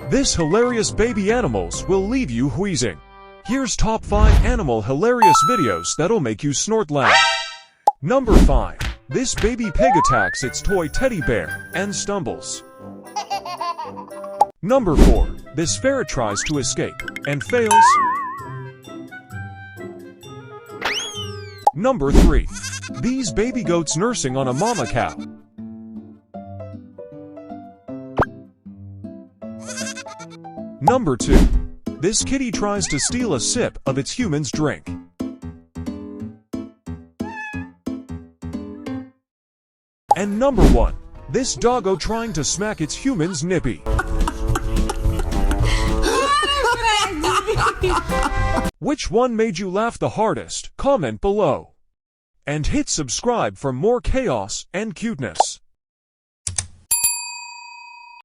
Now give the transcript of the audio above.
This hilarious baby animals will leave you wheezing. Here's top 5 animal hilarious videos that'll make you snort laugh. Number 5. This baby pig attacks its toy teddy bear and stumbles. Number 4. This ferret tries to escape and fails. Number 3. These baby goats nursing on a mama cow. Number 2. This kitty tries to steal a sip of its human's drink. And number 1. This doggo trying to smack its human's nippy. Which one made you laugh the hardest? Comment below. And hit subscribe for more chaos and cuteness.